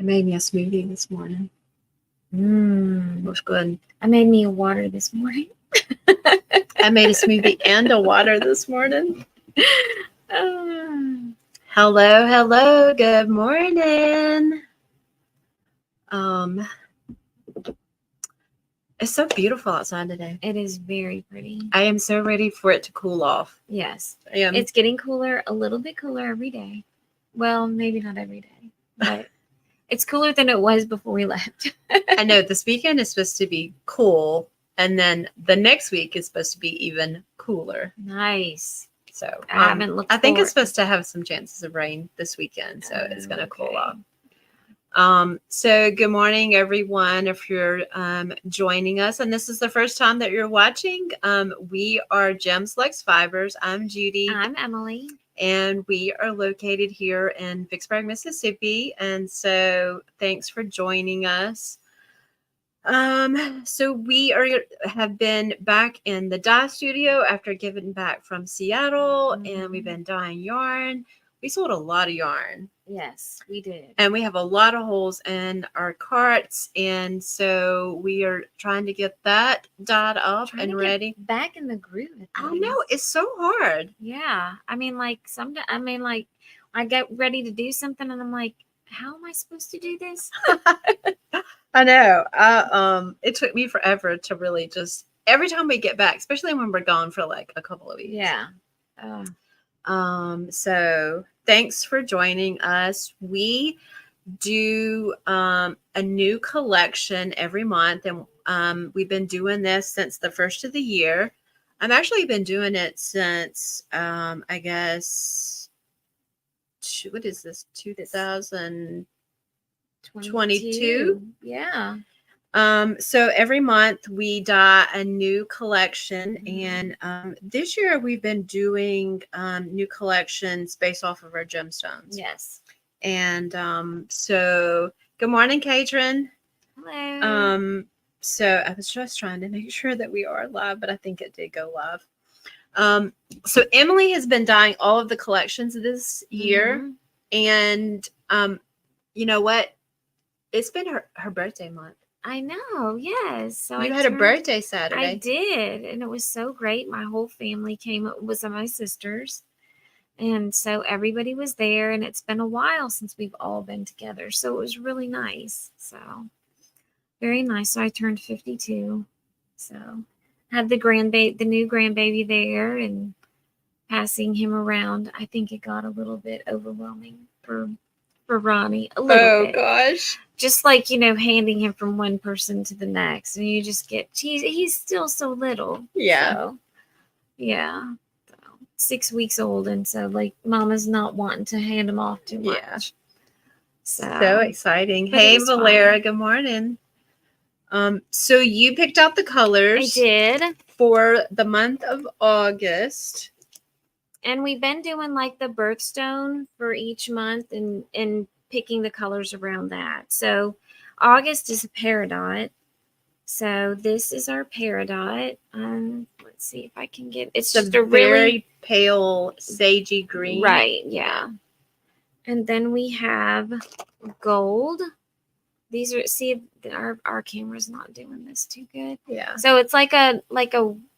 made me a smoothie this morning. It was good. I made me a water this morning. I made a smoothie and a water this morning. Hello, hello. Good morning. It's so beautiful outside today. It is very pretty. I am so ready for it to cool off. Yes. I am. It's getting cooler, a little bit cooler every day. Well, maybe not every day, but it's cooler than it was before we left. I know this weekend is supposed to be cool, and then the next week is supposed to be even cooler. Nice. So I haven't looked. I think it's supposed to have some chances of rain this weekend, so it's going to cool off. So good morning, everyone. If you're joining us, and this is the first time that you're watching, we are Jems Lex Fibers. I'm Judy. I'm Emily. And we are located here in Vicksburg, Mississippi. And so thanks for joining us. So we have been back in the dye studio after getting back from Seattle, and we've been dyeing yarn. We sold a lot of yarn. Yes, we did. And we have a lot of holes in our carts, and so we are trying to get that dyed up and ready. Back in the groove. I know, it's so hard. Yeah. I mean, like I get ready to do something and I'm like, how am I supposed to do this? I know. It took me forever to really just every time we get back, especially when we're gone for like a couple of weeks. Yeah. So thanks for joining us. We do a new collection every month, and we've been doing this since the first of the year. I've actually been doing it since I guess what is this 2022? Yeah. So every month we dye a new collection, and this year we've been doing new collections based off of our gemstones. Yes. And so good morning, Katrin. Hello. So I was just trying to make sure that we are live, but I think it did go live. So Emily has been dyeing all of the collections this year, and you know what? It's been her birthday month. I know, yes. So you had a birthday Saturday. I did, and it was so great. My whole family came. It was my sisters, and so everybody was there. And it's been a while since we've all been together, so it was really nice. So very nice. So I turned 52. So had the new grandbaby there, and passing him around. I think it got a little bit overwhelming for Ronnie. A little bit. Oh gosh. Just like, handing him from one person to the next, and you just get, he's still so little. Yeah. So, yeah. So, 6 weeks old. And so like mama's not wanting to hand him off too much. Yeah. So exciting. Hey, Valera. Good morning. So you picked out the colors. I did. For the month of August. And we've been doing like the birthstone for each month and picking the colors around that. So August is a peridot. So this is our peridot. Let's see if I can get it's just a very pale sagey green. Right, yeah. And then we have gold. These are our camera's not doing this too good. Yeah. So it's like a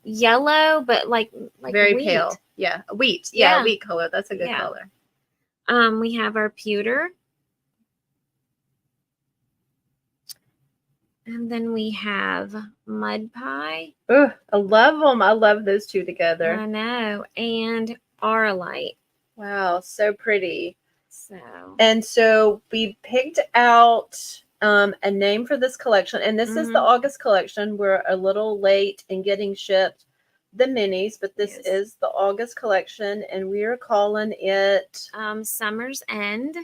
yellow, but like very wheat. pale. Yeah, wheat. Yeah, wheat color. That's a good color. We have our pewter. And then we have mud pie. Oh, I love them. I love those two together. I know. And auralite. Wow, so pretty. And so we picked out a name for this collection. And this is the August collection. We're a little late in getting shipped the minis, but this is the August collection. And we are calling it Summer's End.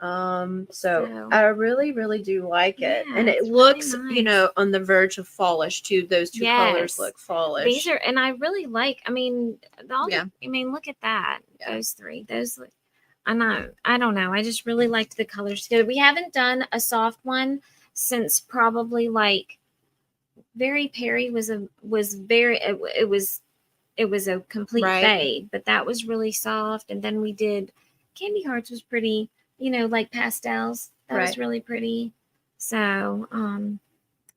So I really, really do like it. And it looks, really nice. On the verge of fallish too. Those two colors look fallish. These are, and I really like, look at that. Yeah. Those three. Those look, I don't know. I just really liked the colors together. We haven't done a soft one since probably like Very Perry was a complete fade, but that was really soft. And then we did Candy Hearts was pretty, like pastels. That was Right. really pretty. So,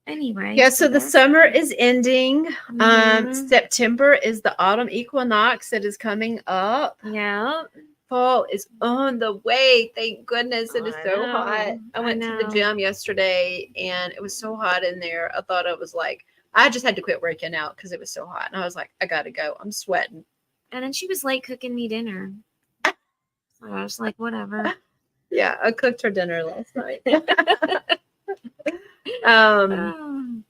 anyway, Yeah, so so the that's summer is ending. Mhm. September is the autumn equinox that is coming up. Yeah. Fall is on the way. Thank goodness. It is I so hot. know. I I went to the know. gym yesterday and it was so hot in there. I thought it was like, I just had to quit working out because it was so hot. And I was like, I got to go. I'm sweating. And then she was late cooking me dinner. So I was like, whatever. Yeah, I cooked her dinner last night. um, Oh,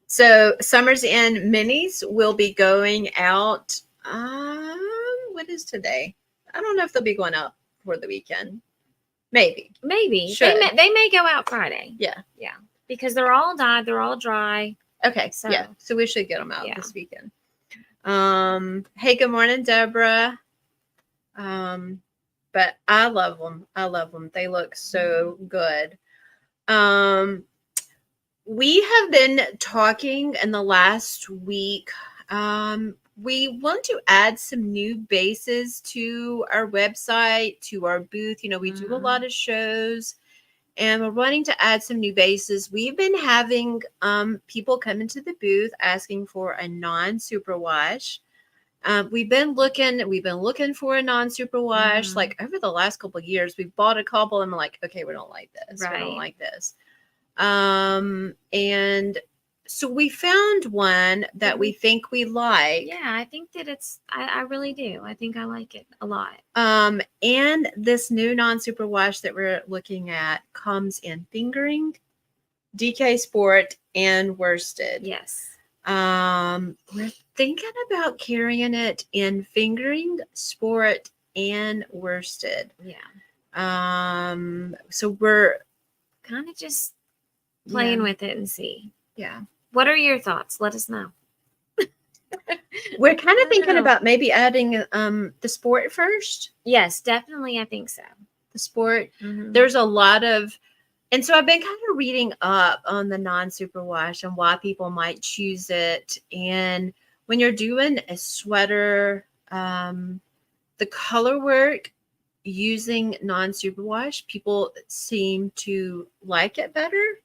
so Summer's End minis will be going out. What is today? I don't know if they'll be going out for the weekend. Maybe. maybe Should. they may go out Friday. Yeah. Yeah, because they're all dyed. They're all dry. Okay. So, yeah. So we should get them out yeah. this weekend. Hey, good morning, Deborah. But I love them. I love them. They look so good. We have been talking in the last week. We want to add some new bases to our website, to our booth. You know, we do a lot of shows and we're wanting to add some new bases. We've been having people come into the booth asking for a non-superwash. We've been looking for a non-superwash. Like over the last couple of years, we've bought a couple and I'm like, okay, we don't like this. We don't Right. like this. And so we found one that we think we like. Yeah, I think that I really do. I think I like it a lot. And this new non-superwash that we're looking at comes in fingering, DK Sport, and worsted. Yes. We're thinking about carrying it in fingering, sport, and worsted. Yeah. So we're kind of just playing with it and see. Yeah. What are your thoughts? Let us know. We're kind of thinking about maybe adding the sport first. Yes, definitely. I think so. The sport. There's a lot of, and so I've been kind of reading up on the non-superwash and why people might choose it. And when you're doing a sweater, the color work using non-superwash, people seem to like it better.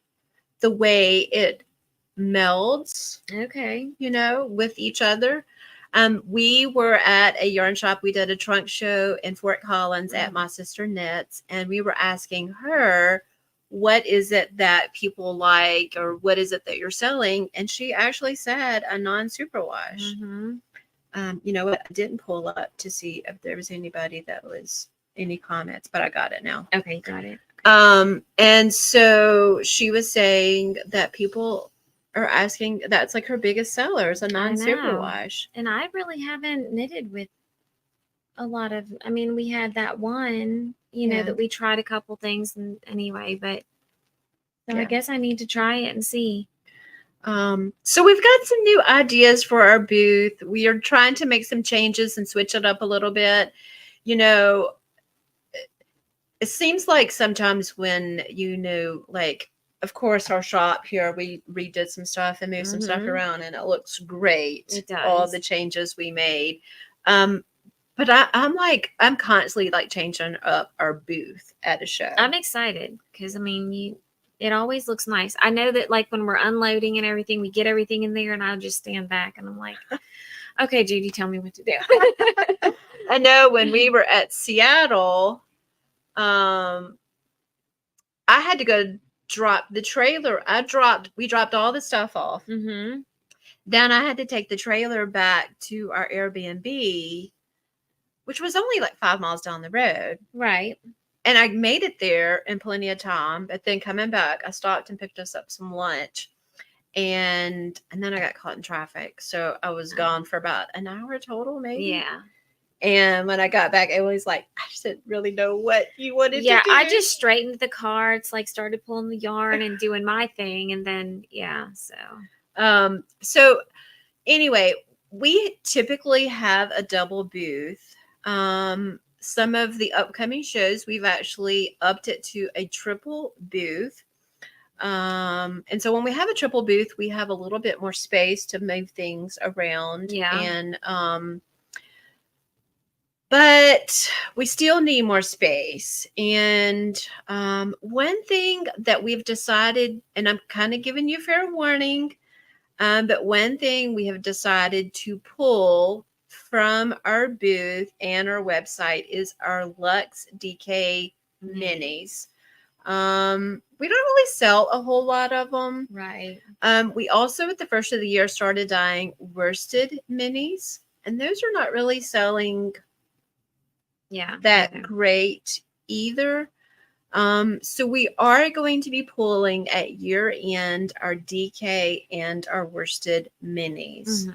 The way it melds, okay, with each other. We were at a yarn shop. We did a trunk show in Fort Collins at My Sister Knits, and we were asking her, what is it that people like, or what is it that you're selling? And she actually said a non-superwash. You know what? I didn't pull up to see if there was anybody that was any comments, but I got it now. Okay, got it. And so she was saying that people are asking, that's like her biggest seller is a non-superwash. And I really haven't knitted with a lot of, I mean, we had that one, that we tried a couple things and anyway, but so I guess I need to try it and see. So we've got some new ideas for our booth. We are trying to make some changes and switch it up a little bit. It seems like sometimes when, like, of course, our shop here, we redid some stuff and moved some stuff around and it looks great. It does. All the changes we made. But I'm constantly like changing up our booth at a show. I'm excited because, I mean, it always looks nice. I know that like when we're unloading and everything, we get everything in there and I'll just stand back and I'm like, okay, Judy, tell me what to do. I know when we were at Seattle, I had to go drop the trailer. We dropped all the stuff off. Then I had to take the trailer back to our Airbnb, which was only like 5 miles down the road. Right. And I made it there in plenty of time. But then coming back, I stopped and picked us up some lunch. And then I got caught in traffic. So I was gone for about an hour total, maybe. Yeah. And when I got back, it was like, I just didn't really know what you wanted to do. Yeah, I just straightened the carts, like started pulling the yarn and doing my thing. And then, So anyway, we typically have a double booth. Some of the upcoming shows, we've actually upped it to a triple booth. And so when we have a triple booth, we have a little bit more space to move things around. Yeah. But we still need more space. And one thing that we've decided, and I'm kind of giving you fair warning, but one thing we have decided to pull from our booth and our website is our Luxe DK minis. We don't really sell a whole lot of them. Right. We also at the first of the year started dyeing worsted minis, and those are not really selling that great either. So we are going to be pulling at year end our DK and our worsted minis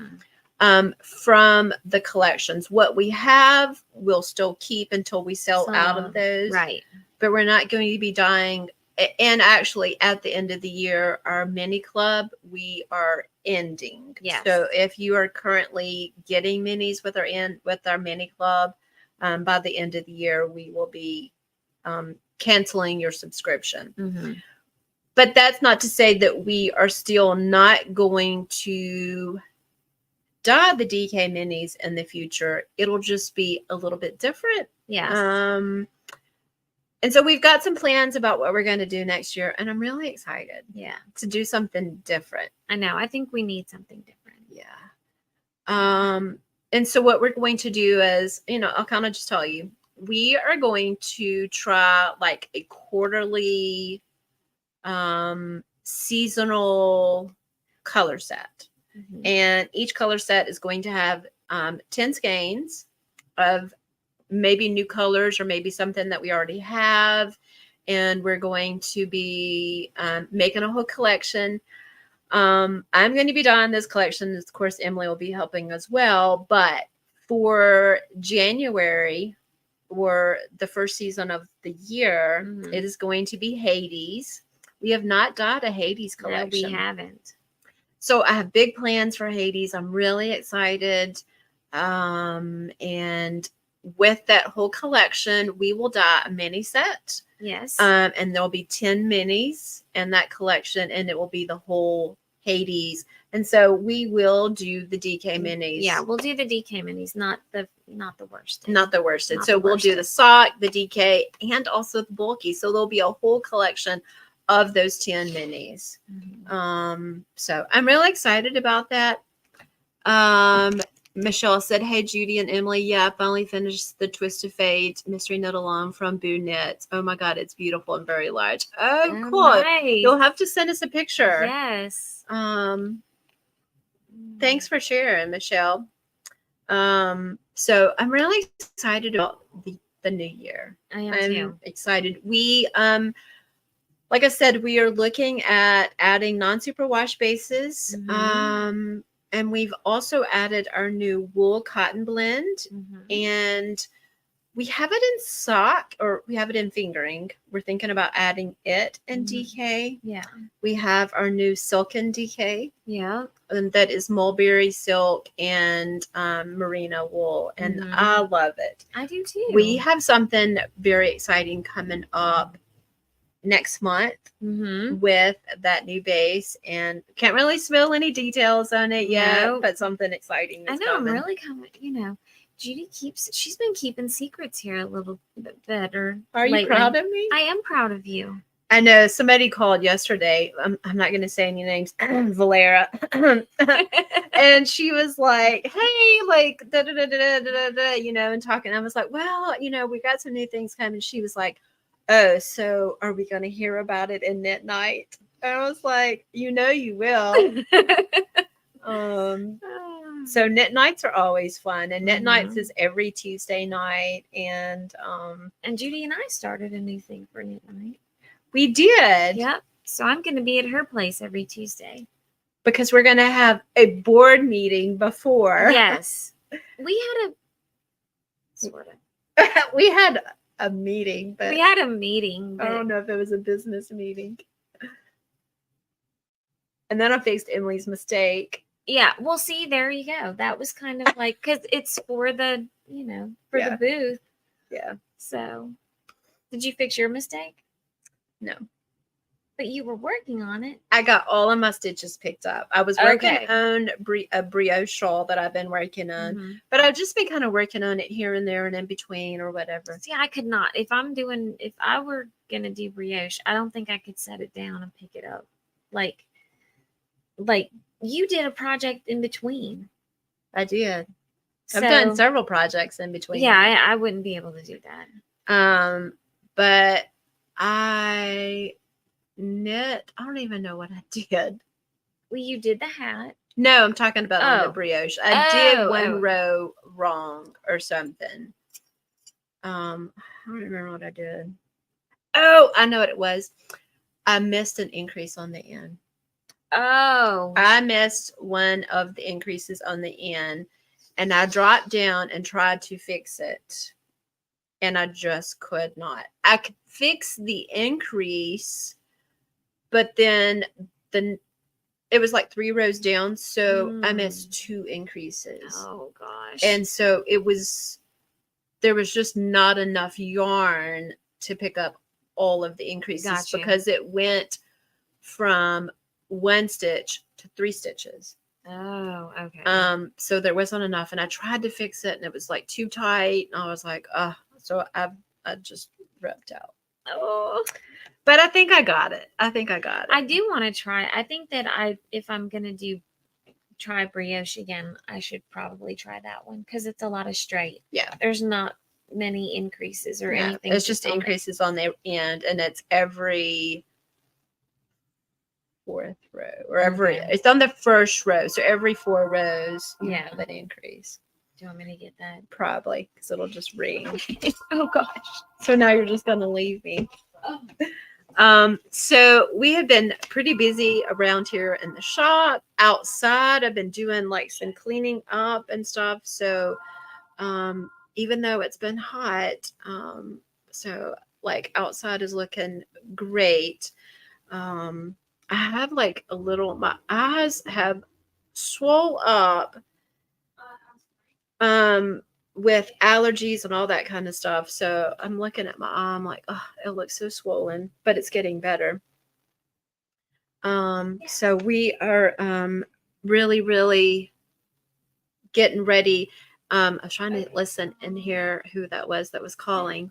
from the collections. What we have, we'll still keep until we sell out of those. Right. But we're not going to be dyeing. And actually, at the end of the year, our mini club, we are ending. Yes. So if you are currently getting minis with our mini club, by the end of the year, we will be canceling your subscription. But that's not to say that we are still not going to dye the DK minis in the future. It'll just be a little bit different. Yes. And so we've got some plans about what we're going to do next year, and I'm really excited. Yeah. To do something different. I know. I think we need something different. Yeah. And so what we're going to do is, I'll kind of just tell you, we are going to try like a quarterly seasonal color set. And each color set is going to have 10 skeins of maybe new colors or maybe something that we already have. And we're going to be making a whole collection. I'm going to be dyeing this collection. Of course, Emily will be helping as well. But for January, or the first season of the year, it is going to be Hades. We have not dyed a Hades collection. No, we haven't. So I have big plans for Hades. I'm really excited. And with that whole collection, we will dye a mini set. Yes. And there'll be 10 minis in that collection, and it will be the whole Hades. And so we will do the DK minis. Yeah, we'll do the DK minis, not the worsted. Not the worsted. So we'll do the sock, the DK, and also the bulky. So there'll be a whole collection of those 10 minis. So I'm really excited about that. Michelle said, "Hey, Judy and Emily. Yeah, I finally finished the Twisted Fate Mystery Knit Along from Boo Knits. Oh my God, it's beautiful and very large. Oh, cool. Nice. You'll have to send us a picture." Yes. Thanks for sharing, Michelle. So I'm really excited about the new year. I'm too excited. We, like I said, we are looking at adding non-superwash bases. And we've also added our new wool cotton blend, and we have it in sock, or we have it in fingering. We're thinking about adding it in DK. Yeah. We have our new silken DK. Yeah. And that is mulberry silk and merino wool. And I love it. I do too. We have something very exciting coming up next month with that new base, and can't really spill any details on it yet, but something exciting is coming. I'm really coming, Judy she's been keeping secrets here a little bit better. Are you proud of me? I am proud of you. I know somebody called yesterday. I'm not going to say any names. Valera. And she was like, "Hey, like, da, da, da, da, da, da, and talking. I was like, "Well, we got some new things coming." She was like, "Oh, so are we going to hear about it in Knit Night?" And I was like, "You will." So Knit Nights are always fun, and Knit Nights is every Tuesday night. And Judy and I started a new thing for Knit Night. We did. Yep. So I'm going to be at her place every Tuesday. Because we're going to have a board meeting before. Yes. We had we had a meeting, but we had a meeting. I don't know if it was a business meeting. And then I fixed Emily's mistake. Yeah. Well, see, there you go. That was kind of like, because it's for the, the booth. Yeah. So, did you fix your mistake? No. But you were working on it. I got all of my stitches picked up. I was working Okay. on a brioche shawl that I've been working on, Mhm. but I've just been kind of working on it here and there and in between or whatever. See, I could not. If I were gonna do brioche, I don't think I could set it down and pick it up. Like, like you did a project in between. I did. So I've done several projects in between. yeah, I wouldn't be able to do that. But I knit. I don't even know what I did. Well, you did the hat. No, I'm talking about on the Oh. brioche. I did Oh, one oh. row wrong or something. I don't remember what I did. Oh, I know what it was. I missed an increase on the end. Oh. I missed one of the increases on the end, and I dropped down and tried to fix it, and I just could not. I could fix the increase, but then it was like 3 rows down, so I missed 2 increases. Oh gosh. And so there was just not enough yarn to pick up all of the increases. Gotcha. Because it went from 1 stitch to 3 stitches. Oh, okay. So there wasn't enough, and I tried to fix it, and it was like too tight, and I was like, so I just ripped out. Oh. But I think I got it. I do want to try. I think that if I'm gonna try brioche again, I should probably try that one because it's a lot of straight. Yeah. There's not many increases or anything. It's just increases on the end, and it's every 4th row or it's on the first row. So every 4 rows you have an increase. Do you want me to get that? Probably, because it'll just ring. Oh gosh. So now you're just gonna leave me. So we have been pretty busy around here in the shop. Outside, I've been doing like some cleaning up and stuff. So even though it's been hot, so like outside is looking great. I have like my eyes have swole up with allergies and all that kind of stuff. So I'm looking at my eye, I'm like, oh, it looks so swollen, but it's getting better. So we are really, really getting ready. I was trying to listen and hear who that was calling.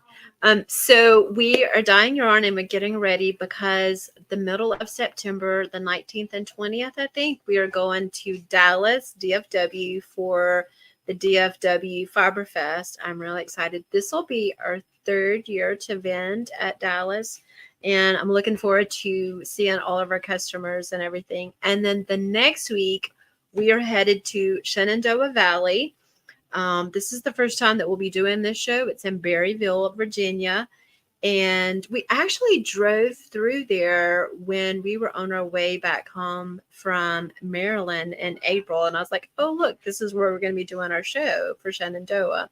So we are dyeing yarn and we're getting ready because the middle of September, the 19th and 20th, I think, we are going to Dallas, DFW, for the DFW Fiber Fest. I'm really excited. This will be our 3rd year to vend at Dallas, and I'm looking forward to seeing all of our customers and everything. And then the next week, we are headed to Shenandoah Valley. This is the first time that we'll be doing this show. It's in Berryville, Virginia. And we actually drove through there when we were on our way back home from Maryland in April. And I was like, oh, look, this is where we're going to be doing our show for Shenandoah.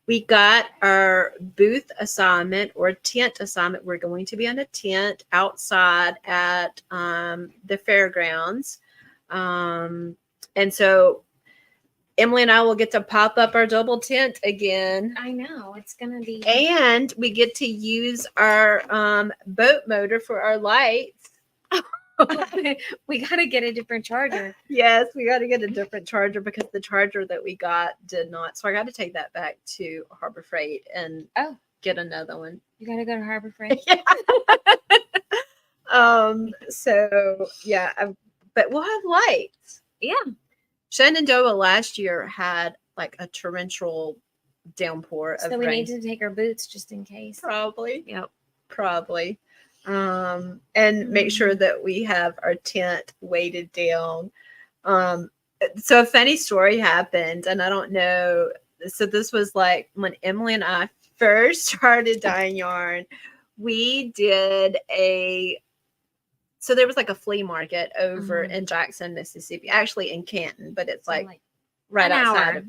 We got our booth assignment or tent assignment. We're going to be on a tent outside at the fairgrounds. And so Emily and I will get to pop up our double tent again. I know. It's going to be. And we get to use our boat motor for our lights. We got to get a different charger. Yes, we got to get a different charger because the charger that we got did not. So I got to take that back to Harbor Freight and get another one. You got to go to Harbor Freight? Yeah. So, yeah, but we'll have lights. Yeah. Shenandoah last year had like a torrential downpour of rain. So we need to take our boots just in case. Probably. Yep. Probably. And make sure that we have our tent weighted down. So a funny story happened, and I don't know. So this was like when Emily and I first started dyeing yarn. We did so there was like a flea market over in Jackson, Mississippi, actually in Canton, but it's like right outside of,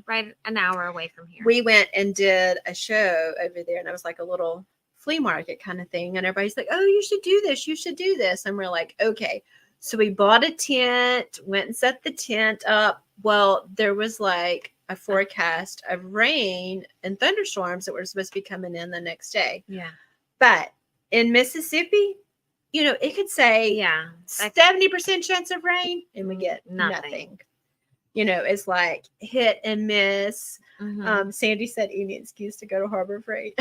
right an hour away from here. We went and did a show over there, and it was like a little flea market kind of thing. And everybody's like, oh, you should do this. You should do this. And we're like, okay. So we bought a tent, went and set the tent up. Well, there was like a forecast of rain and thunderstorms that were supposed to be coming in the next day. Yeah. But in Mississippi, it could say Yeah. 70% chance of rain, and we get Nothing. nothing. It's like hit and miss. Mhm. Sandy said any excuse to go to Harbor Freight.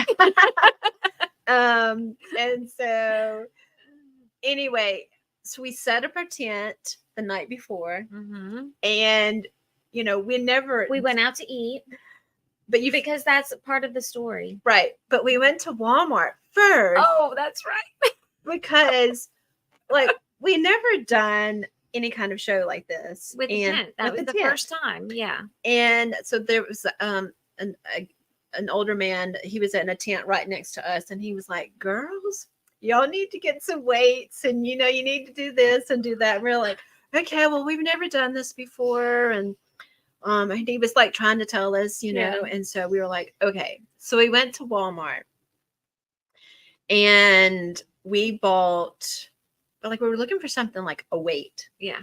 And so anyway, so we set up our tent the night before, Mhm. and we never We went out to eat, but you because that's part of the story. right, but we went to Walmart first. Oh, that's right. Because like we never done any kind of show like this With the tent. That was with the tent. first time. Yeah. And so there was an older man. He was in a tent right next to us, and he was like, "Girls, y'all need to get some weights, and you need to do this and do that." And we're like, "Okay, well, we've never done this before," and he was like trying to tell us, Yeah. and so we were like, "Okay." So we went to Walmart, and we bought, like, we were looking for something like a weight. Yeah.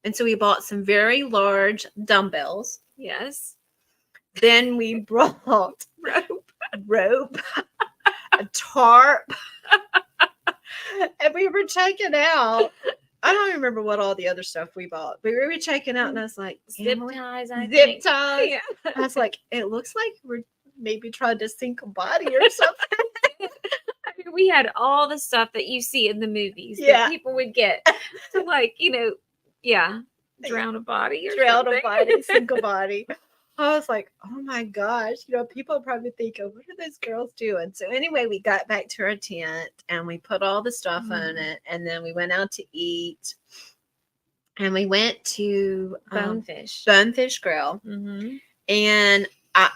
And so we bought some very large dumbbells. Yes. Then we brought rope, a tarp, and we were checking out. I don't remember what all the other stuff we bought, but we were checking out, and I was like, Zip ties, I zip think. ties. Yeah. I was like, it looks like we're maybe trying to sink a body or something. I mean, we had all the stuff that you see in the movies Yeah. that people would get to, like, yeah, drown a body or Drown something. a body, sink a body. I was like, oh my gosh, people probably think, oh, what are those girls doing? So anyway, we got back to our tent, and we put all the stuff on it, and then we went out to eat, and we went to Bonefish Grill. Mm-hmm. And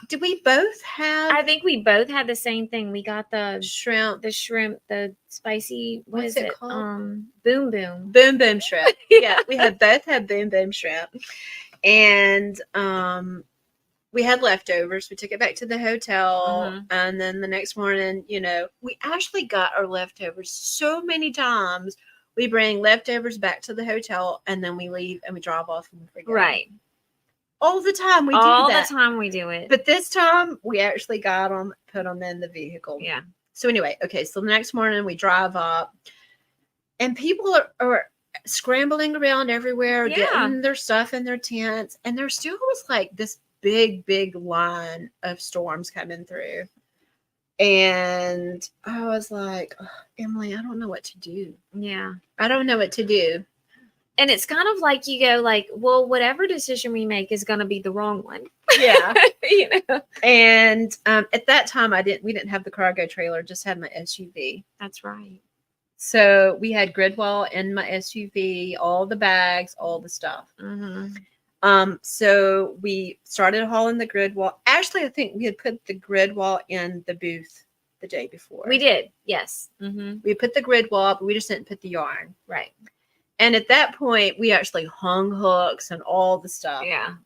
did we both have? I think we both had the same thing. We got the shrimp, the spicy. What's it called? Boom boom. Boom boom shrimp. Yeah, we both had boom boom shrimp, and we had leftovers. We took it back to the hotel, and then the next morning, we actually got our leftovers so many times. We bring leftovers back to the hotel, and then we leave and we drive off and forget. Right. All the time we do that. All the time we do it. But this time we actually got them, put them in the vehicle. Yeah. So anyway, okay, so the next morning we drive up, and people are scrambling around everywhere, getting their stuff in their tents, and there still was like this big line of storms coming through. And I was like, oh, Emily, I don't know what to do. Yeah. I don't know what to do. And it's kind of like you go like, well, whatever decision we make is going to be the wrong one. Yeah. And at that time we didn't have the cargo trailer, just had my SUV. That's right. So we had grid wall in my SUV, all the bags, all the stuff. Mm-hmm. So we started hauling the grid wall. Actually, I think we had put the grid wall in the booth the day before. We did. Yes. Mm-hmm. We put the grid wall, but we just didn't put the yarn. Right. And at that point, we actually hung hooks and all the stuff. Yeah.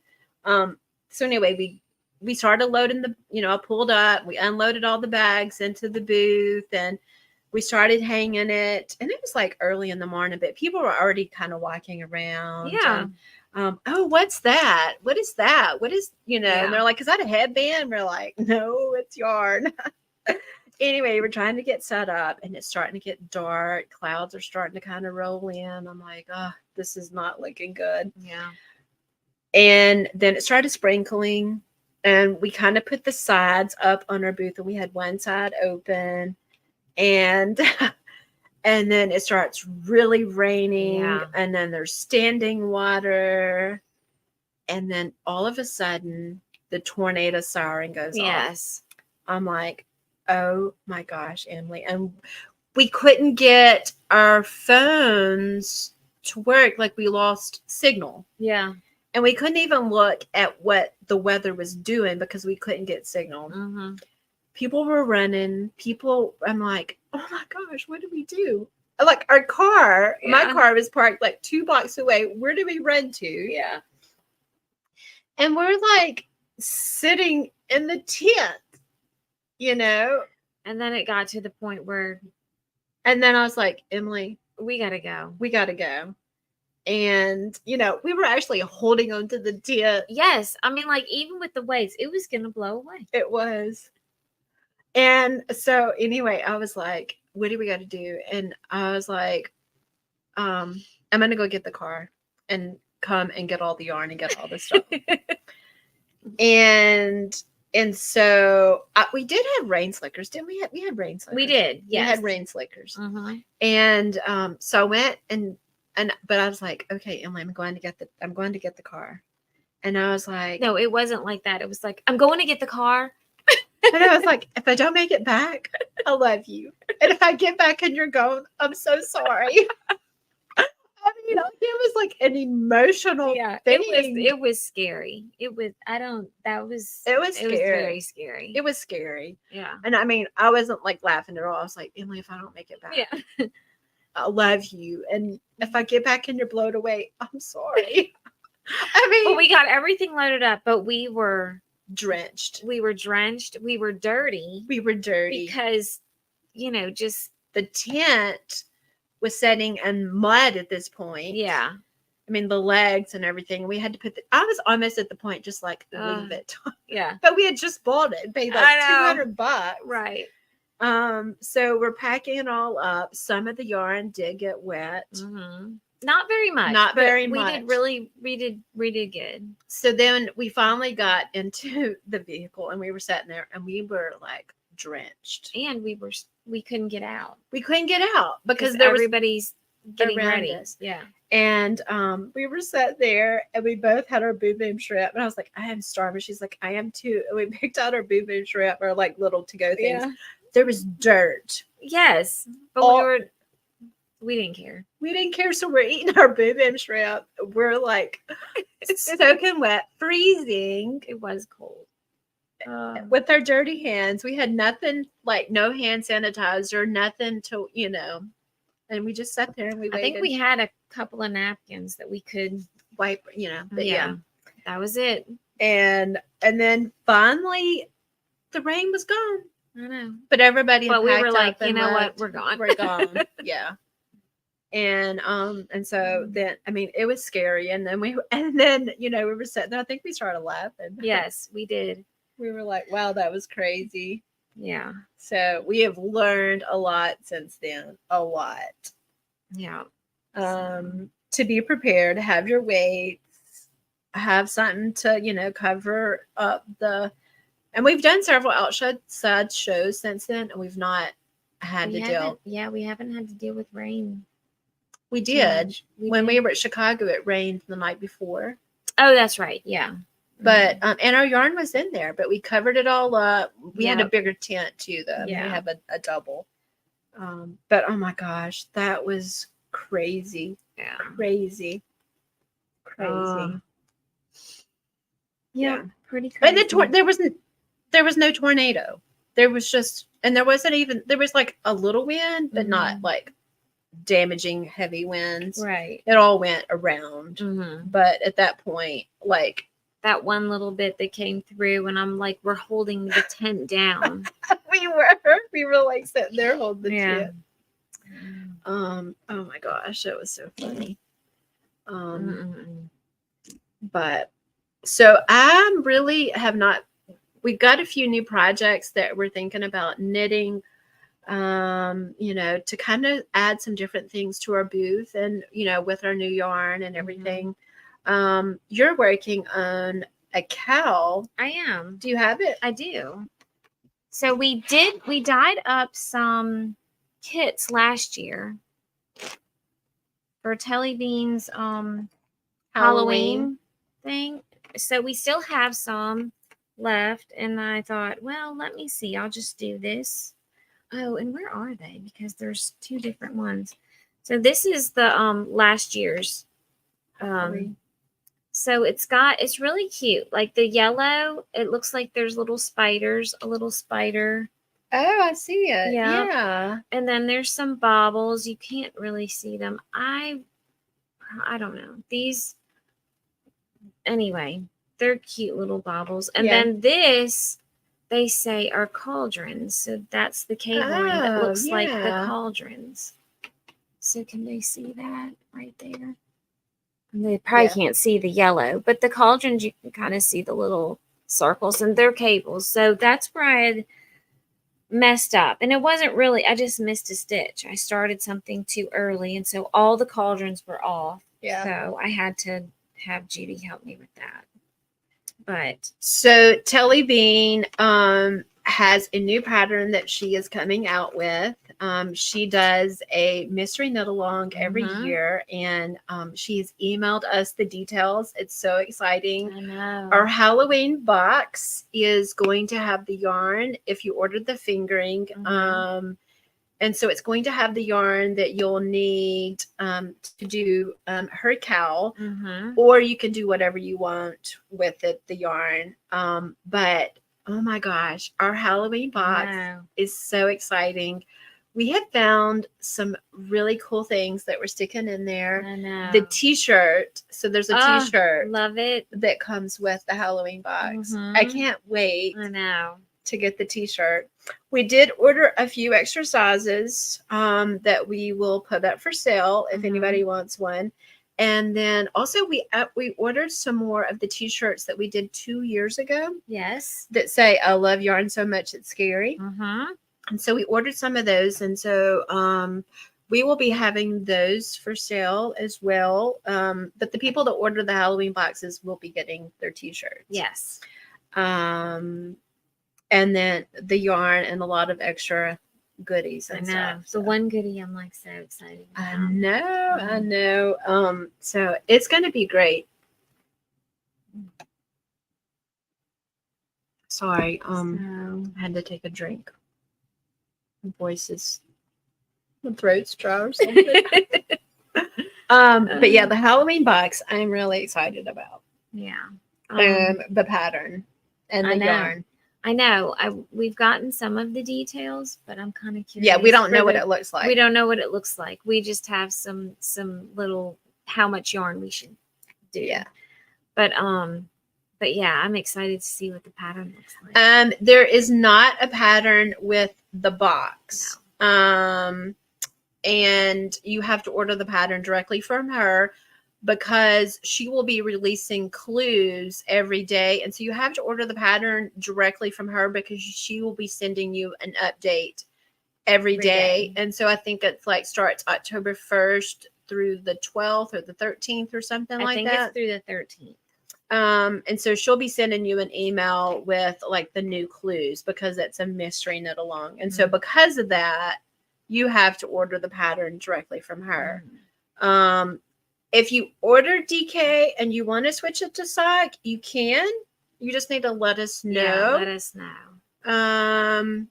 So anyway, we started loading I pulled up, we unloaded all the bags into the booth, and we started hanging it. And it was like early in the morning, but people were already kind of walking around. Yeah. And, oh, what's that? What is that? What is, and they're like, is that a headband? We're like, no, it's yarn. Anyway, we're trying to get set up, and it's starting to get dark. Clouds are starting to kind of roll in. I'm like, oh, this is not looking good. Yeah. And then it started sprinkling, and we kind of put the sides up on our booth, and we had one side open, and then it starts really raining, and then there's standing water, and then all of a sudden the tornado siren goes off. Yes. I'm like, oh my gosh, Emily. And we couldn't get our phones to work. Like, we lost signal. Yeah. And we couldn't even look at what the weather was doing because we couldn't get signal. Mm-hmm. People were running. I'm like, oh my gosh, what do we do? Like, our car, my car was parked like 2 blocks away. Where do we run to? Yeah. And we're like sitting in the tent. And then it got to the point where. And then I was like, Emily, we got to go. We got to go. And, we were actually holding on to the tent. Yes. I mean, like, even with the waves, it was going to blow away. It was. And so anyway, I was like, what do we got to do? And I was like, I'm going to go get the car and come and get all the yarn and get all the stuff. and so we did have rain slickers, didn't we? We had rain slickers. We did. Yes. We had rain slickers. Uh-huh. And so I went but I was like, okay, Emily, I'm going to get the car. And I was like, no, it wasn't like that. It was like, I'm going to get the car. And I was like, if I don't make it back, I love you. And if I get back and you're gone, I'm so sorry. I mean, it was like an emotional thing. It was scary. It was scary. Very scary. It was scary. Yeah. And I mean, I wasn't like laughing at all. I was like, Emily, if I don't make it back, yeah. I love you. And if I get back and you're blown away, I'm sorry. I mean, well, we got everything loaded up, but we were drenched. We were drenched. We were dirty. Because, just the tent was setting in mud at this point. Yeah. I mean, the legs and everything. We had to I was almost at the point just like, leave it. Yeah. But we had just bought it and paid like $200. Right. So we're packing it all up. Some of the yarn did get wet. Mm-hmm. Not very much. We did really good. So then we finally got into the vehicle and we were sitting there and we were like drenched. And we couldn't get out. We couldn't get out because everybody's getting ready. Us. Yeah. And we were sat there and we both had our boom boom shrimp. And I was like, I am starving. She's like, I am too. And we picked out our boom boom shrimp, or like little to go things. Yeah. There was dirt. Yes. But we didn't care. We didn't care. So we're eating our boom boom shrimp. We're like soaking wet, freezing. It was cold. With our dirty hands. We had nothing, like no hand sanitizer, nothing to, and we just sat there and we waited. I think we had a couple of napkins that we could wipe, but yeah. That was it. And then finally the rain was gone. I know. But everybody we were like, you know what? We're gone. We're gone. Yeah. And so then, I mean, it was scary. And then we were sitting there. I think we started laughing. Yes, we did. We were like, wow, that was crazy. Yeah. So we have learned a lot since then. A lot. Yeah. To be prepared, have your weights, have something to, cover up and we've done several outside shows since then, and we've not had to deal. Yeah, we haven't had to deal with rain. We did. When we were at Chicago, it rained the night before. Oh, that's right. Yeah. But and our yarn was in there, but we covered it all up. We had a bigger tent too, though. Yeah. We have a double. But oh my gosh, that was crazy. Yeah. Crazy. Yeah. Pretty crazy. And there was no tornado. There was just, and there was like a little wind, but not like damaging heavy winds. Right. It all went around. Mm-hmm. But at that point, like that one little bit that came through, and I'm like, we're holding the tent down. we were like sitting there holding the tent. Oh my gosh, that was so funny. But so I'm really we've got a few new projects that we're thinking about knitting, to kind of add some different things to our booth and, with our new yarn and everything. You're working on a cowl. I am. Do you have it? I do. So we dyed up some kits last year for Telly Bean's Halloween thing. So we still have some left, and I thought, well, let me see. I'll just do this. Oh, and where are they? Because there's two different ones. So this is the last year's. So it's really cute. Like the yellow, it looks like there's little spiders, a little spider. Oh, I see it. Yeah. And then there's some baubles. You can't really see them. I don't know. These, anyway, they're cute little baubles. And then this, they say, are cauldrons. So that's the cabling that looks like the cauldrons. So can they see that right there? And they probably can't see the yellow, but the cauldrons, you can kind of see the little circles, and they're cables. So that's where I had messed up. And it wasn't really, I just missed a stitch. I started something too early. And so all the cauldrons were off. Yeah. So I had to have Judy help me with that. But so Telly Bean has a new pattern that she is coming out with. She does a mystery knit along every year, and she's emailed us the details. It's so exciting. I know. Our Halloween box is going to have the yarn if you ordered the fingering. And so it's going to have the yarn that you'll need to do her cowl, or you can do whatever you want with it, the yarn. But oh my gosh, our Halloween box is so exciting. We have found some really cool things that we're sticking in there. I know. The t-shirt. So there's a t-shirt. Love it. That comes with the Halloween box. I can't wait. I know. To get the t-shirt. We did order a few extra sizes that we will put up for sale if anybody wants one. And then also we ordered some more of the t-shirts that we did 2 years ago. Yes. That say, I love yarn so much it's scary. And so we ordered some of those. And so we will be having those for sale as well. But the people that order the Halloween boxes will be getting their t-shirts. Yes. And then the yarn and a lot of extra goodies and I know. stuff. So. The one goodie I'm like so excited about. I know. So it's going to be great. Sorry. I had to take a drink. My throat's dry or something. But yeah, the Halloween box I'm really excited about. Yeah. The pattern and the yarn. I know. We've gotten some of the details, but I'm kind of curious. Yeah, we don't know what it looks like. We don't know what it looks like. We just have some little how much yarn we should do. Yeah. But yeah, I'm excited to see what the pattern looks like. There is not a pattern with the box. No. And you have to order the pattern directly from her, because she will be releasing clues every day. And so you have to order the pattern directly from her, because she will be sending you an update every day. And so I think it's like starts October 1st through the 12th or the 13th or something like that. I think it's through the 13th. And so she'll be sending you an email with like the new clues, because it's a mystery knit along. And so because of that, you have to order the pattern directly from her. If you order DK and you want to switch it to sock, you can. You just need to let us know. Yeah, let us know.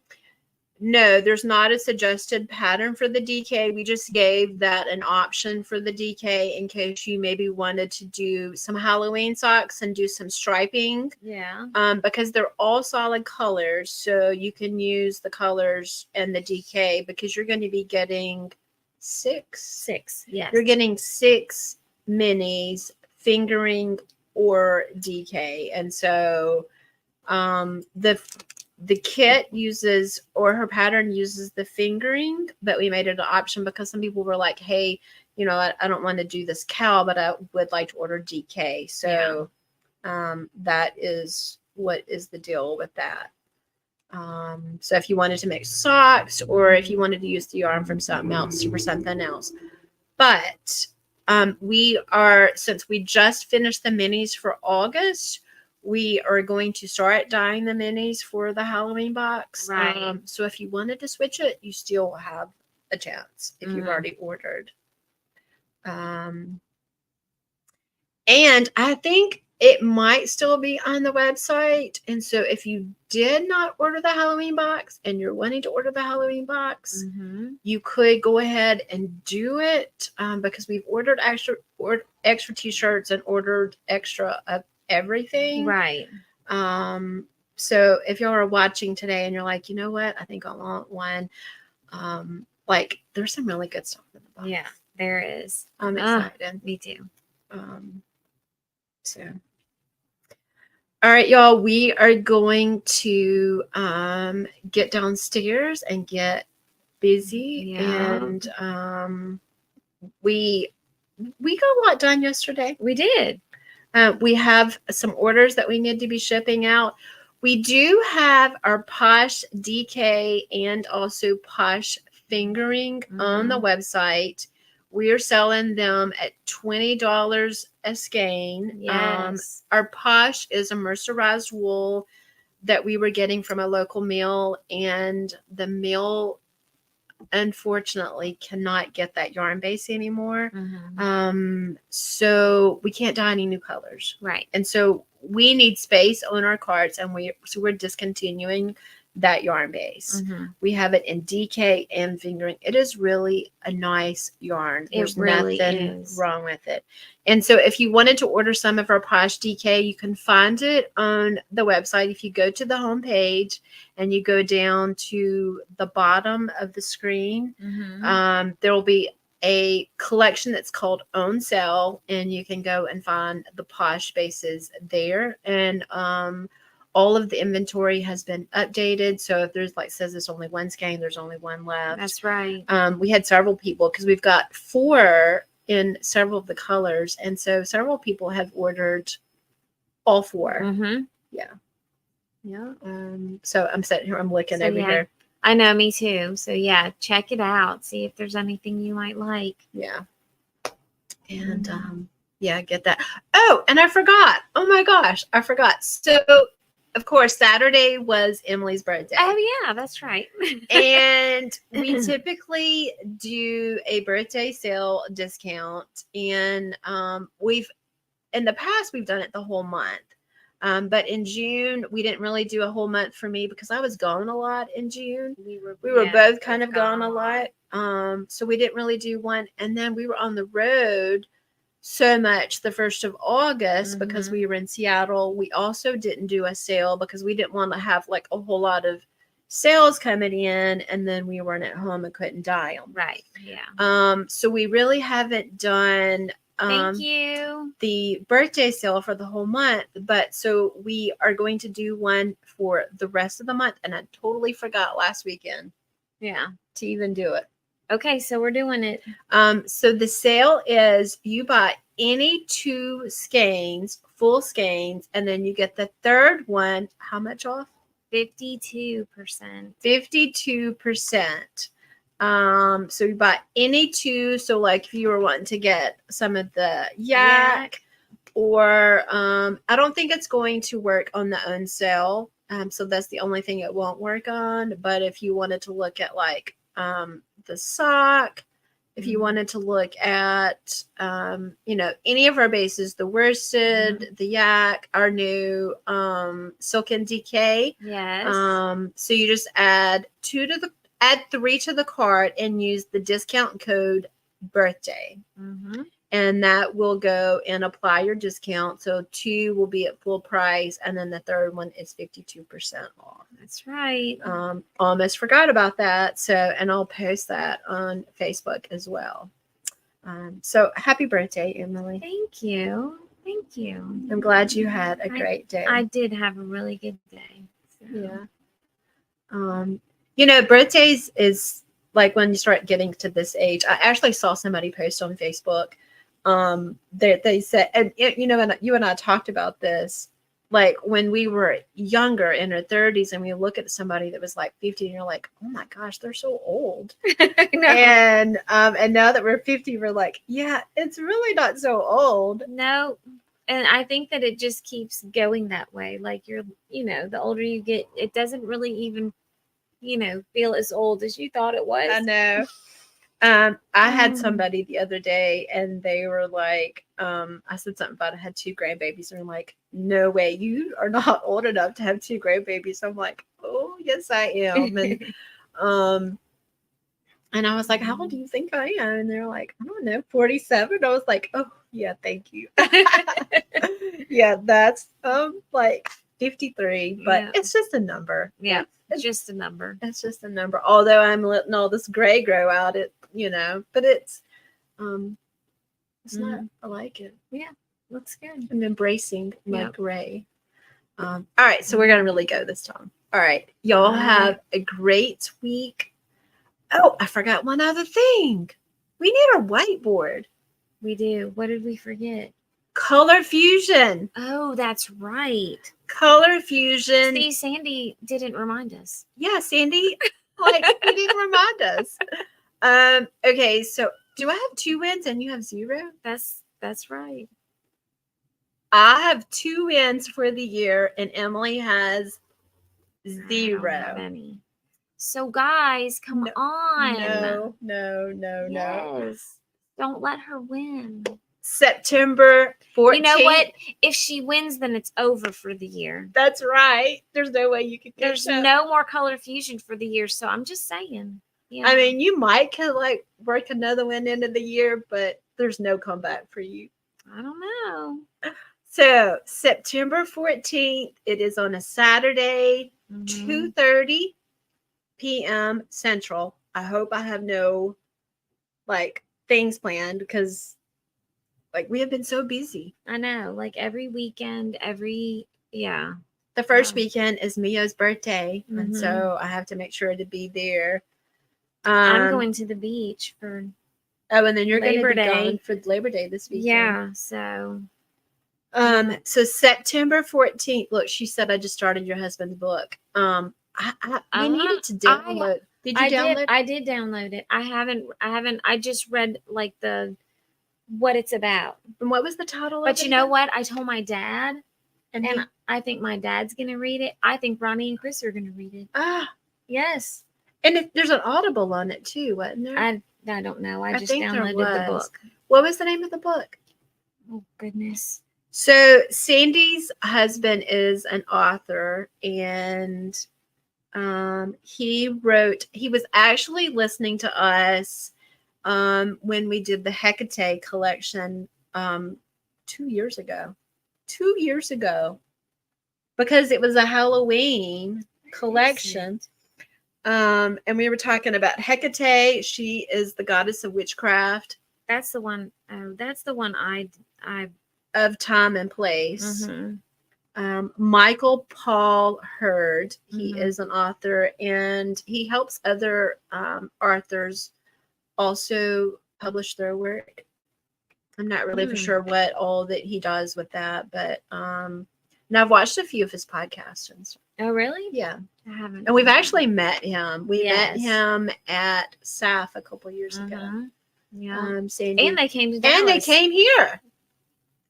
No, there's not a suggested pattern for the DK. We just gave that an option for the DK in case you maybe wanted to do some Halloween socks and do some striping. Yeah. Because they're all solid colors, so you can use the colors and the DK, because you're going to be getting six. Yes. You're getting 6 minis, fingering or DK. And so the kit uses, or her pattern uses, the fingering, but we made it an option because some people were like, hey, I don't want to do this cowl, but I would like to order DK. So that is what is the deal with that. So if you wanted to make socks, or if you wanted to use the yarn from something else for something else. But since we just finished the minis for August, we are going to start dyeing the minis for the Halloween box. Right. So if you wanted to switch it, you still have a chance if you've already ordered. And I think it might still be on the website. And so if you did not order the Halloween box and you're wanting to order the Halloween box, you could go ahead and do it, because we've ordered extra t-shirts and ordered extra of everything. Right. So if y'all are watching today and you're like, you know what, I think I want one. Like there's some really good stuff in the box. Yeah, there is. I'm excited. Me too. So, all right, y'all, we are going to get downstairs and get busy. Yeah. And we got a lot done yesterday. We did. We have some orders that we need to be shipping out. We do have our Posh DK and also Posh fingering on the website. We are selling them at $20 a skein. Yes. Our Posh is a mercerized wool that we were getting from a local mill, and the mill unfortunately cannot get that yarn base anymore. So we can't dye any new colors. Right. And so we need space on our carts, and we're discontinuing that yarn base. We have it in DK and fingering. It is really a nice yarn. There's really nothing is. wrong with it. And so if you wanted to order some of our Posh DK, you can find it on the website. If you go to the homepage and you go down to the bottom of the screen, there will be a collection that's called On Sale, and you can go and find the Posh bases there. And all of the inventory has been updated. So if there's says there's only one skein, there's only one left. That's right. We had several people, because we've got 4 in several of the colors, and so several people have ordered all 4. Yeah. So I'm sitting here, I'm looking over here. I know, me too. So yeah, check it out. See if there's anything you might like. Yeah. And get that. Oh, and I forgot. Oh my gosh, I forgot. So of course, Saturday was Emily's birthday. Oh yeah, that's right. And we typically do a birthday sale discount, and in the past we've done it the whole month. But in June, we didn't really do a whole month for me because I was gone a lot in June. We were both kind of gone a lot. So we didn't really do one. And then we were on the road so much the 1st of August because we were in Seattle. We also didn't do a sale because we didn't want to have a whole lot of sales coming in, and then we weren't at home and couldn't dye them. Right. Yeah. So we really haven't done Thank you. the birthday sale for the whole month, but so we are going to do one for the rest of the month, and I totally forgot last weekend to even do it. Okay, so we're doing it. So the sale is you buy any 2 skeins, full skeins, and then you get the third one. How much off? 52%. 52%. So you buy any 2. So if you were wanting to get some of the yak, or I don't think it's going to work on the On Sale. So that's the only thing it won't work on. But if you wanted to look at the sock, if you wanted to look at any of our bases, the worsted, the yak, our new silken DK. Yes. So you just add 3 to the cart and use the discount code birthday. And that will go and apply your discount. So 2 will be at full price, and then the third one is 52% off. That's right. Almost forgot about that. So, and I'll post that on Facebook as well. So happy birthday, Emily. Thank you. Thank you. I'm glad you had a great day. I did have a really good day. So. Yeah. Birthdays is when you start getting to this age. I actually saw somebody post on Facebook. They said, and and you and I talked about this, when we were younger in our 30s, and we look at somebody that was 50, and you're like, oh my gosh, they're so old. And now that we're 50, we're yeah, it's really not so old. No. And I think that it just keeps going that way. You're, the older you get, it doesn't really even, feel as old as you thought it was. I know. I had somebody the other day, and they were I said something about I had 2 grandbabies, and I'm like, no way, you are not old enough to have 2 grandbabies. So I'm like, oh yes, I am. And I was like, how old do you think I am? And they're like, I don't know, 47. I was like, oh yeah, thank you. Yeah, that's 53, but it's just a number. Yeah, it's just a number. It's just a number. Although I'm letting all this gray grow out, but it's not. I like it. Yeah, looks good. I'm embracing my gray. All right, so we're gonna really go this time. All right, y'all have a great week. Oh, I forgot one other thing. We need a whiteboard. We do. What did we forget? Color fusion. Oh, that's right. Color Fusion. See, Sandy didn't remind us. Yeah, Sandy, you didn't remind us. Okay, so do I have 2 wins and you have 0? That's right. I have 2 wins for the year and Emily has I don't have 0. any. So guys, come on. No. Yes. Don't let her win. September 14th. You know what? If she wins, then it's over for the year. That's right. There's no way you could get There's no more Color Fusion for the year, so I'm just saying. Yeah. I mean, you might could work another one into the year, but there's no comeback for you. I don't know. So September 14th, it is on a Saturday, 2:30 p.m. Central. I hope I have no things planned because we have been so busy. I know, every weekend, yeah. The first weekend is Mio's birthday, and so I have to make sure to be there. I'm going to the beach for and then you're going to be Day. gone for Labor Day this weekend. Yeah, so so September 14th. Look, she said I just started your husband's book. We needed to download. Did you download? I did download it. I haven't. I just read what it's about. And what was the title? But you know what? I told my dad, and I think my dad's gonna read it. I think Ronnie and Chris are gonna read it. Yes. And there's an Audible on it too, wasn't there? I don't know. I just downloaded the book. What was the name of the book? Oh goodness. So Sandy's husband is an author, and he was actually listening to us when we did the Hecate collection 2 years ago. 2 years ago. Because it was a Halloween collection. And we were talking about Hecate. She is the goddess of witchcraft. That's the one. That's the one I of time and place. Michael Paul Hurd. He is an author, and he helps other authors also publish their work. I'm not really for sure what all that he does with that, but and I've watched a few of his podcasts and stuff. Oh, really? Yeah. I haven't. And we've actually met him. We met him at SAF a couple years ago. Yeah. Sandy. And they came to Dallas. And they came here.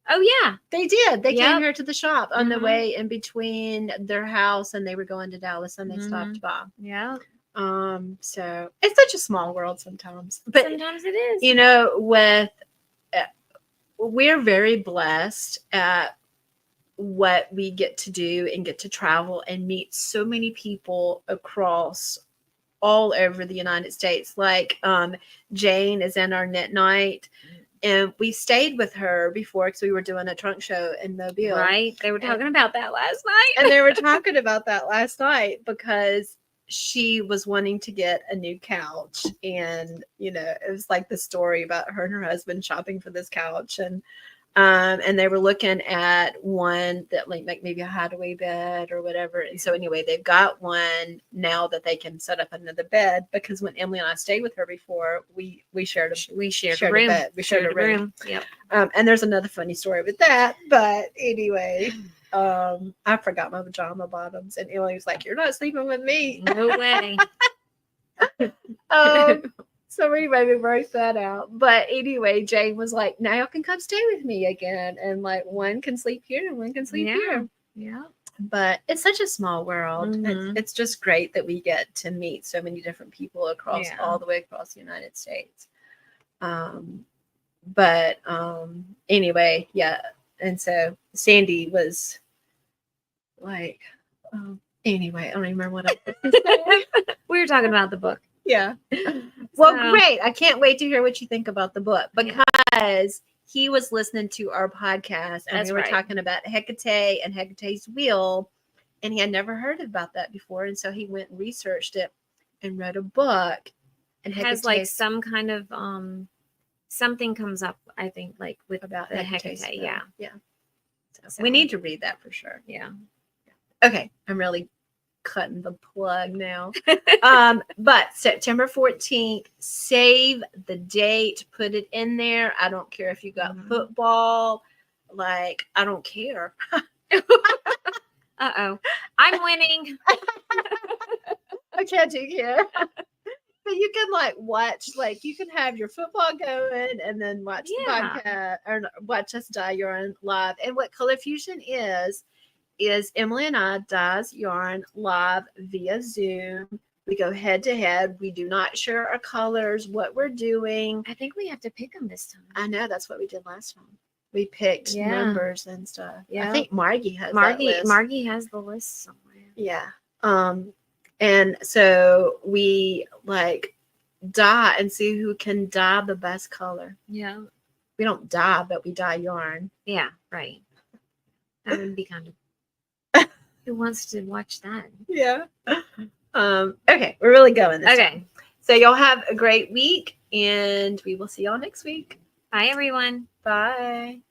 Oh, yeah. They did. They came here to the shop on the way in between their house, and they were going to Dallas, and they stopped by. Yeah. So it's such a small world sometimes. But sometimes it is. You know, we're very blessed at what we get to do and get to travel and meet so many people across all over the United States. Jane is in our knit night, and we stayed with her before because we were doing a trunk show in Mobile. Right. They were talking about that last night. And they were talking about that last night because she was wanting to get a new couch, and it was the story about her and her husband shopping for this couch, and they were looking at one that maybe a hideaway bed or whatever. And so anyway, they've got one now that they can set up another bed, because when Emily and I stayed with her before, we shared a bed. We shared a room. Yep. And there's another funny story with that, but anyway. I forgot my pajama bottoms, and Emily was like, "You're not sleeping with me." No way. So anyway, we worked that out. But anyway, Jane was like, "Now you can come stay with me again, and one can sleep here and one can sleep here." Yeah. But it's such a small world. It's just great that we get to meet so many different people across all the way across the United States. Anyway, yeah. And so Sandy was anyway, I don't remember what I was saying. We were talking about the book. Yeah. Well, great. I can't wait to hear what you think about the book, because he was listening to our podcast, and we were talking about Hecate and Hecate's wheel, and he had never heard about that before. And so he went and researched it and wrote a book. And it has some kind of something comes up, I think, with about the Hecate. Yeah. So we need to read that for sure. Yeah. Okay. I'm really cutting the plug now. But September 14th, save the date, put it in there. I don't care if you got football. I don't care. Uh-oh. I'm winning. Okay, I do care. But you can like watch, like you can have your football going and then watch the Yeah. podcast or watch us dye yarn live. And what Color Fusion is Emily and I dyes yarn live via Zoom. We go head to head. We do not share our colors, what we're doing. I think we have to pick them this time. I know that's what we did last time. We picked numbers and stuff. Yeah. I think Margie has that list. Margie has the list somewhere. Yeah. And so we like dye and see who can dye the best color. Yeah. We don't dye, but we dye yarn. Yeah, right. That would be kind of. Who wants to watch that? Yeah. Okay, we're really going this Okay. time. So y'all have a great week, and we will see y'all next week. Bye, everyone. Bye.